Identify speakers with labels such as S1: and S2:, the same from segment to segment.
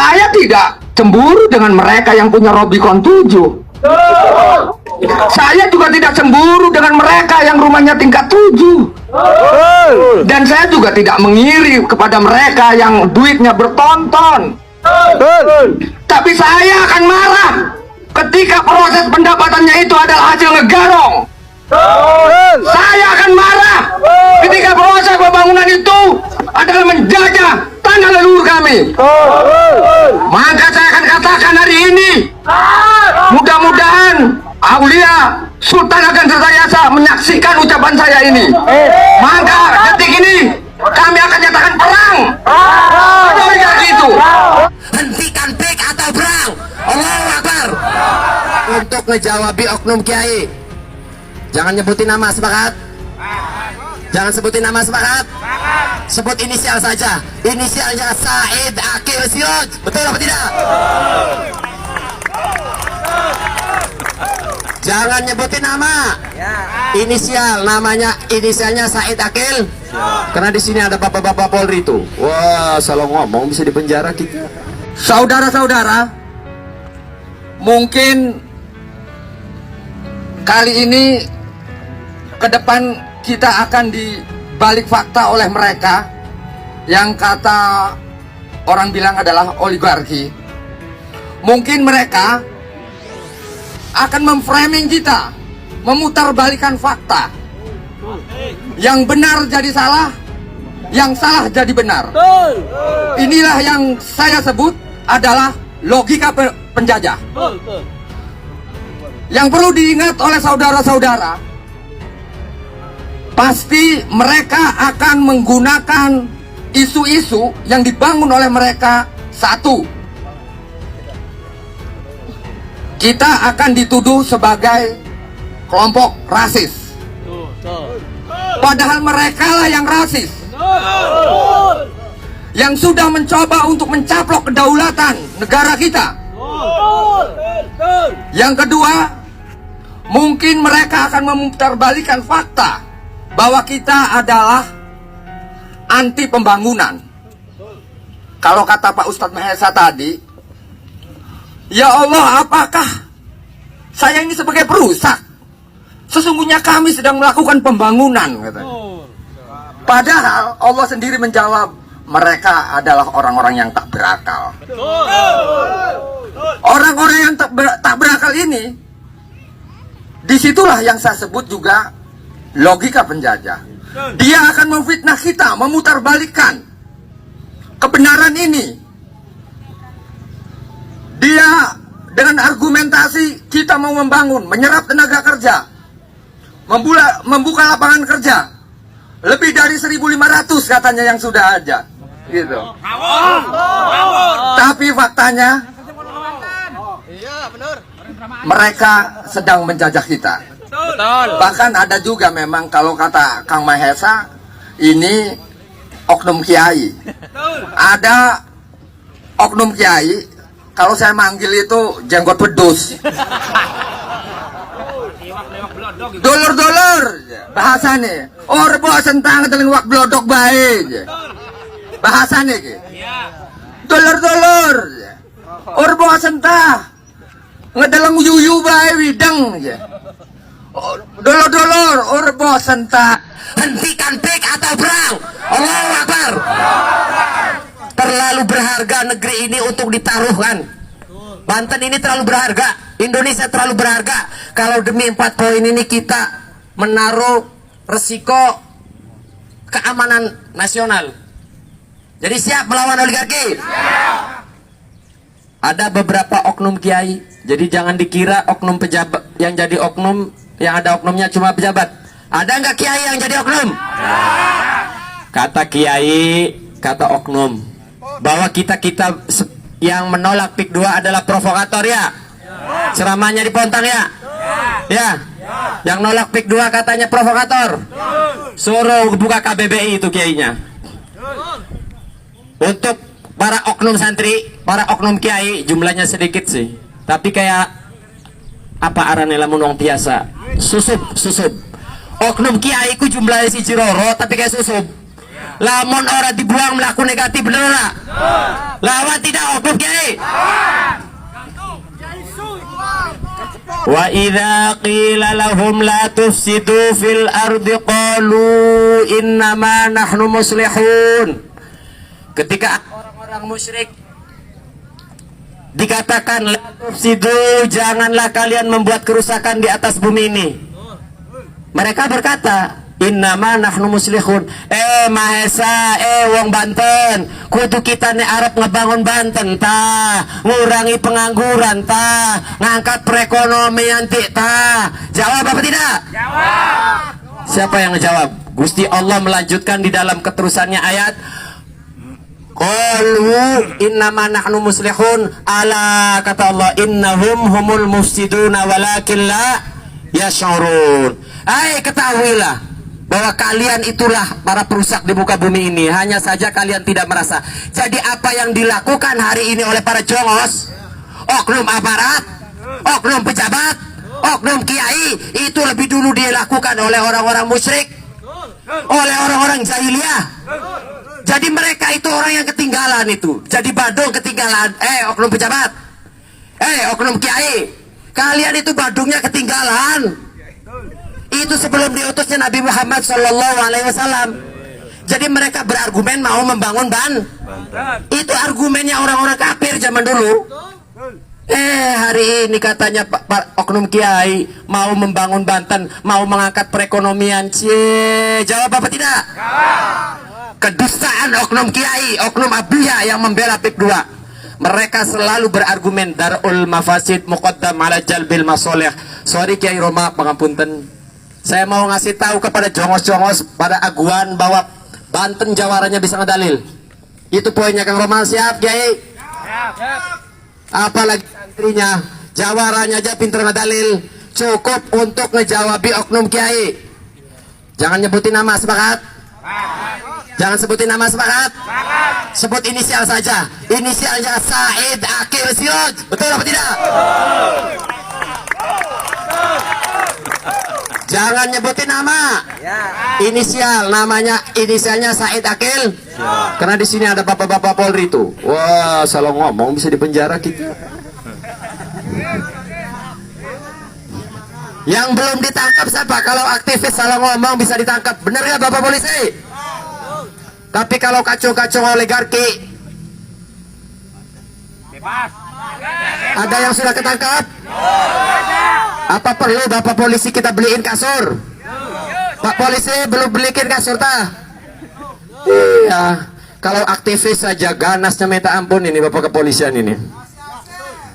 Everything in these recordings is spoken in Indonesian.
S1: Saya tidak cemburu dengan mereka yang punya Robicon 7. Saya juga tidak cemburu dengan mereka yang rumahnya tingkat 7. Dan saya juga tidak mengiri kepada mereka yang duitnya bertonton. Tapi saya akan marah ketika proses pendapatannya itu adalah hasil ngegarong. Saya akan marah ketika proses pembangunan itu adalah menjajah tanah leluhur kami. Maka saya akan katakan hari ini, mudah-mudahan Aulia Sultan Agan Tirtayasa menyaksikan ucapan saya ini. Maka detik ini kami akan nyatakan perang. Oligarki itu.
S2: Hentikan pik atau perang. Allahu Akbar. Untuk ngejawabi oknum kiai, jangan nyebutin nama, sepakat? Jangan sebutin nama, sepakat? Sebut inisial saja. Inisialnya Said Akil Siroj. Betul apa tidak? Jangan nyebutin nama. Inisial, namanya inisialnya Said Akil. Karena di sini ada bapak-bapak Polri itu. Wah, salah ngomong bisa dipenjara kita.
S1: Saudara-saudara, mungkin kali ini ke depan kita akan dibalik fakta oleh mereka yang kata orang bilang adalah oligarki. Mungkin mereka akan memframing kita, memutarbalikan fakta. Yang benar jadi salah, yang salah jadi benar. Inilah yang saya sebut adalah logika penjajah. Yang perlu diingat oleh saudara-saudara, pasti mereka akan menggunakan isu-isu yang dibangun oleh mereka. Satu, kita akan dituduh sebagai kelompok rasis. Padahal mereka lah yang rasis, yang sudah mencoba untuk mencaplok kedaulatan negara kita. Yang kedua, mungkin mereka akan memutarbalikan fakta bahwa kita adalah anti pembangunan. Kalau kata Pak Ustadz Mahesa tadi, ya Allah, apakah saya ini sebagai perusak? Sesungguhnya kami sedang melakukan pembangunan, katanya. Padahal Allah sendiri menjawab, mereka adalah orang-orang yang tak berakal. Orang-orang yang tak berakal ini, disitulah yang saya sebut juga logika penjajah. Dia akan memfitnah kita, memutarbalikkan kebenaran ini. Dia dengan argumentasi kita mau membangun, menyerap tenaga kerja, membuka lapangan kerja lebih dari 1.500 katanya yang sudah ada, gitu. Tapi faktanya mereka sedang menjajah kita. Bahkan ada juga memang kalau kata Kang Mahesa, ini oknum kiai. Ada oknum kiai, kalau saya manggil itu jenggot pedus. Dolor-dolor bahasane. Orbo sentang teling wak blodok bae. Bahasane ki. Dolor-dolor. Orbo sentah ngedeleng yuyu bae wideng. Dolor-dolor orbo sentah.
S2: Hentikan pik atau perang. Allahu Akbar. Terlalu berharga negeri ini untuk ditaruhkan. Banten ini terlalu berharga, Indonesia terlalu berharga. Kalau demi 4 poin ini kita menaruh resiko keamanan nasional. Jadi siap melawan oligarki? Ada beberapa oknum kiai. Jadi jangan dikira oknum pejabat yang jadi oknum, yang ada oknumnya cuma pejabat. Ada nggak kiai yang jadi oknum? Kata kiai, kata oknum, bahwa kita yang menolak PIK 2 adalah provokator, ya. Ceramahnya di Pontang, ya. Ya. Yang nolak PIK 2 katanya provokator. Suruh buka KBBI itu kiainya. Untuk para oknum santri, para oknum kiai jumlahnya sedikit sih. Tapi kayak apa arane lamun wong biasa. Susup. Oknum kiai ku jumlahnya si Ciroro tapi kayak susup. Lamun orang dibuang melaku negatif bener ora? Lawan tidak oknum kiai. Wa idza qila lahum la tufsidu fil ardi qalu innama nahnu muslihun. Ketika orang-orang musyrik dikatakan la tufsidu, janganlah kalian membuat kerusakan di atas bumi ini, mereka berkata innama nahnu muslihun. Mahesa wong Banten kudu kita nih Arab ngebangun Banten ta, ngurangi pengangguran ta, ngangkat perekonomian ta. Jawab apa tidak? Jawab. Siapa yang ngejawab? Gusti Allah melanjutkan di dalam keterusannya ayat qalu innama nahnu muslihun. Ala, kata Allah, innahum humul mufsiduna walakin la yash'urun. Ketahuilah bahwa kalian itulah para perusak di muka bumi ini, hanya saja kalian tidak merasa. Jadi apa yang dilakukan hari ini oleh para jongos, oknum aparat, oknum pejabat, oknum kiai, itu lebih dulu dilakukan oleh orang-orang musyrik, oleh orang-orang jahiliyah. Jadi mereka itu orang yang ketinggalan itu. Jadi Badung ketinggalan. Oknum pejabat, oknum kiai, kalian itu Badungnya ketinggalan. Itu sebelum diutusnya Nabi Muhammad SAW. Jadi mereka berargumen mau membangun Banten. Itu argumennya orang-orang kafir zaman dulu. Hari ini katanya Pak oknum kiai mau membangun Banten, mau mengangkat perekonomian. Jawab apa tidak? Kedustaan oknum kiai, oknum abiya yang membela PIK 2. Mereka selalu berargumen darul mafasid muqaddam ala jalbil masoleh. Sorry Kiai Roma, pangapunten. Saya mau ngasih tahu kepada jongos-jongos pada aguan bahwa Banten jawarannya bisa ngedalil. Itu poinnya Kang Roma. Siap Kiai? Apalagi santrinya, jawarannya aja pinter ngedalil. Cukup untuk ngejawabi oknum kiai. Jangan nyebutin nama, sepakat? Jangan sebutin nama, sepakat? Sebut inisial saja. Inisialnya Said Akil Siroj. Betul apa tidak? Jangan nyebutin nama, inisial, inisialnya Said Akil. Karena di sini ada bapak-bapak Polri itu. Wah, salah ngomong bisa dipenjara kita. Yang belum ditangkap siapa? Kalau aktivis salah ngomong bisa ditangkap, benar ya Bapak Polisi? Tapi kalau kacung-kacung oligarki, bebas. Ada yang sudah ketangkap? Apa perlu Bapak Polisi kita beliin kasur? Pak Polisi belum beliin kasur tah? Iya. Kalau aktivis saja ganasnya minta ampun ini Bapak kepolisian ini.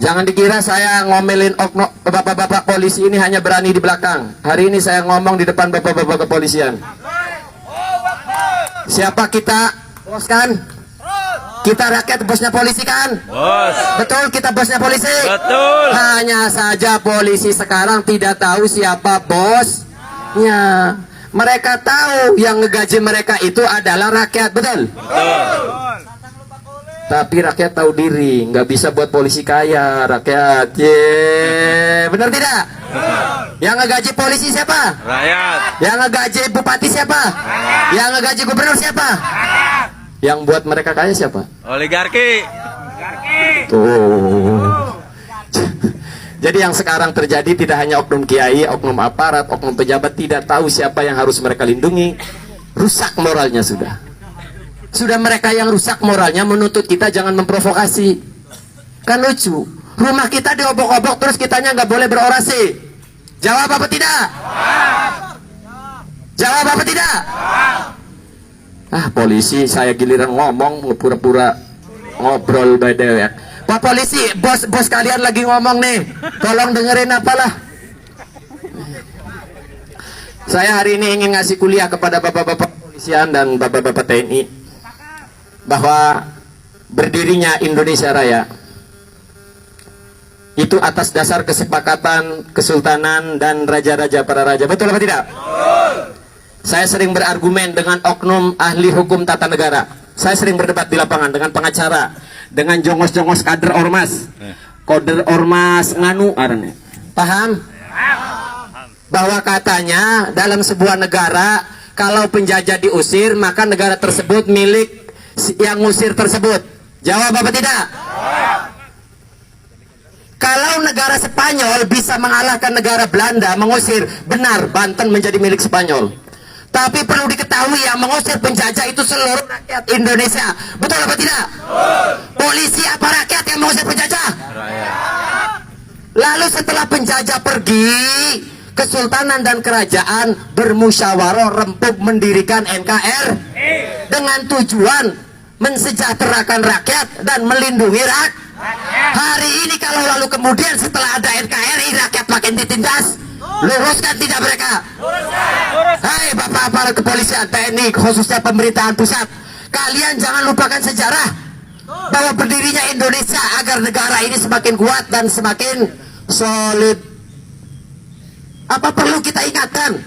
S2: Jangan dikira saya ngomelin bapak-bapak polisi ini hanya berani di belakang. Hari ini saya ngomong di depan bapak-bapak kepolisian. Siapa kita? Bos kan? Kita rakyat, bosnya polisi kan? Bos. Betul, kita bosnya polisi? Betul. Hanya saja polisi sekarang tidak tahu siapa bosnya. Mereka tahu yang ngegaji mereka itu adalah rakyat, betul? Betul. Tapi rakyat tahu diri, nggak bisa buat polisi kaya, rakyat. Benar tidak? Yang ngegaji polisi siapa? Rakyat. Yang ngegaji bupati siapa? Rakyat. Yang ngegaji gubernur siapa? Rakyat. Yang buat mereka kaya siapa? Oligarki. Tuh. Jadi yang sekarang terjadi tidak hanya oknum kiai, oknum aparat, oknum pejabat tidak tahu siapa yang harus mereka lindungi. Rusak moralnya sudah. Sudah mereka yang rusak moralnya menuntut kita jangan memprovokasi. Kan lucu. Rumah kita diobok-obok terus kitanya nggak boleh berorasi. Jawab apa tidak? Jawab apa tidak? Polisi saya giliran ngomong pura-pura ngobrol by the way. Pak polisi, bos kalian lagi ngomong nih. Tolong dengerin apalah. Saya hari ini ingin ngasih kuliah kepada bapak-bapak polisian dan bapak-bapak TNI bahwa berdirinya Indonesia Raya itu atas dasar kesepakatan kesultanan dan raja-raja para raja. Betul apa tidak? Saya sering berargumen dengan oknum ahli hukum tata negara. Saya sering berdebat di lapangan dengan pengacara, dengan jongos-jongos kader ormas. Kader ormas nganu arane. Paham? Bahwa katanya dalam sebuah negara Kalau penjajah diusir, maka negara tersebut milik yang ngusir tersebut. Jawab apa tidak? Kalau negara Spanyol bisa mengalahkan negara Belanda mengusir, benar, Banten menjadi milik Spanyol. Tapi perlu diketahui yang mengusir penjajah itu seluruh rakyat Indonesia. Betul apa tidak? Polisi apa rakyat yang mengusir penjajah? Lalu setelah penjajah pergi, kesultanan dan kerajaan bermusyawarah rempuk mendirikan NKRI dengan tujuan mensejahterakan rakyat dan melindungi rakyat. Hari ini kalau lalu kemudian setelah ada NKRI rakyat makin ditindas, luruskan tidak mereka? Hai Bapak aparat kepolisian, TNI, khususnya pemerintahan pusat, kalian jangan lupakan sejarah bahwa berdirinya Indonesia agar negara ini semakin kuat dan semakin solid. Apa perlu kita ingatkan?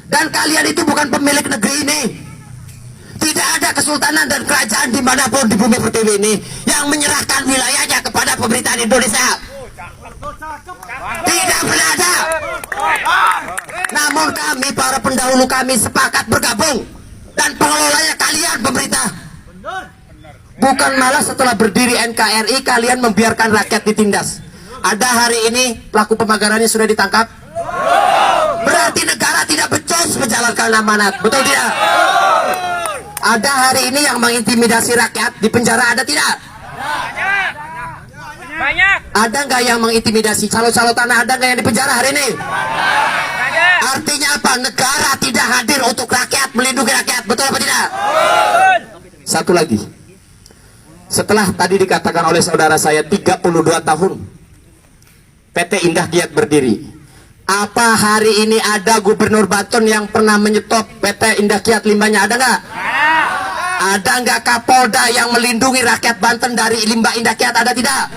S2: Dan kalian itu bukan pemilik negeri ini. Tidak ada kesultanan dan kerajaan dimanapun di bumi pertiwi ini yang menyerahkan wilayahnya kepada pemerintahan Indonesia. Tidak pernah ada. Namun kami, para pendahulu kami sepakat bergabung, dan pengelolanya kalian pemerintah. Bukan malah setelah berdiri NKRI kalian membiarkan rakyat ditindas. Ada hari ini pelaku pemagarannya sudah ditangkap. Berarti negara tidak becus menjalankan amanat. Betul tidak? Ada hari ini yang mengintimidasi rakyat di penjara, ada tidak?
S3: Banyak.
S2: Ada nggak yang mengintimidasi calo-calo tanah? Ada nggak yang di penjara hari ini? Artinya apa? Negara tidak hadir untuk rakyat, melindungi rakyat. Betul apa tidak? Satu lagi. Setelah tadi dikatakan oleh saudara saya 32 tahun PT Indah Kiat berdiri, apa hari ini ada gubernur Banten yang pernah menyetop PT Indah Kiat limbahnya? Ada nggak? Ada nggak Kapolda yang melindungi rakyat Banten dari limbah Indah Kiat? Ada tidak?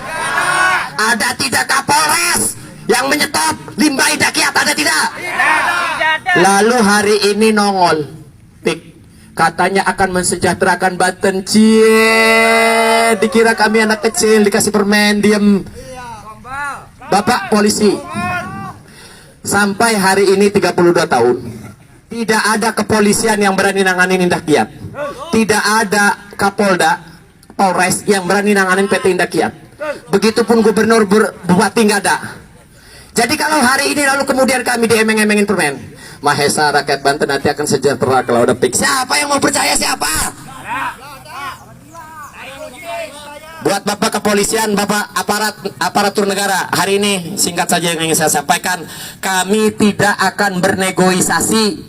S2: Ada tidak Kapolres yang menyetop limbah Indah Kiat? Ada tidak? Lalu hari ini nongol, katanya akan mensejahterakan Banten. Cie, dikira kami anak kecil dikasih permen diem. Bapak polisi, sampai hari ini 32 tahun tidak ada kepolisian yang berani nanganin Indah Kiat. Tidak ada Kapolda, Polres yang berani nanganin PT Indah Kiat. Begitupun gubernur, bupati nggak ada. Jadi kalau hari ini lalu kemudian kami diemeng-emengin permen, Mahesa rakyat Banten nanti akan sejahtera kalau udah fix. Siapa yang mau percaya siapa? Buat Bapak kepolisian, Bapak aparatur negara, hari ini singkat saja yang ingin saya sampaikan, kami tidak akan bernegosiasi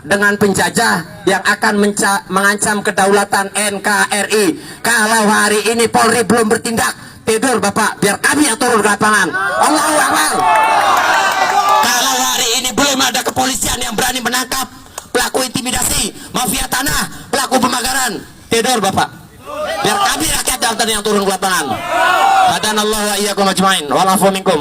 S2: dengan penjajah yang akan mengancam kedaulatan NKRI. Kalau hari ini Polri belum bertindak, tidur Bapak, biar kami yang turun ke lapangan. Allahu Akbar. Kalau hari ini belum ada kepolisian yang berani menangkap pelaku intimidasi, mafia tanah, pelaku pemagaran, tidur Bapak, biar kami rakyat Banten yang turun ke lapangan. Hadanallahu wa iyyakum ajmain. Wa'alafu minkum.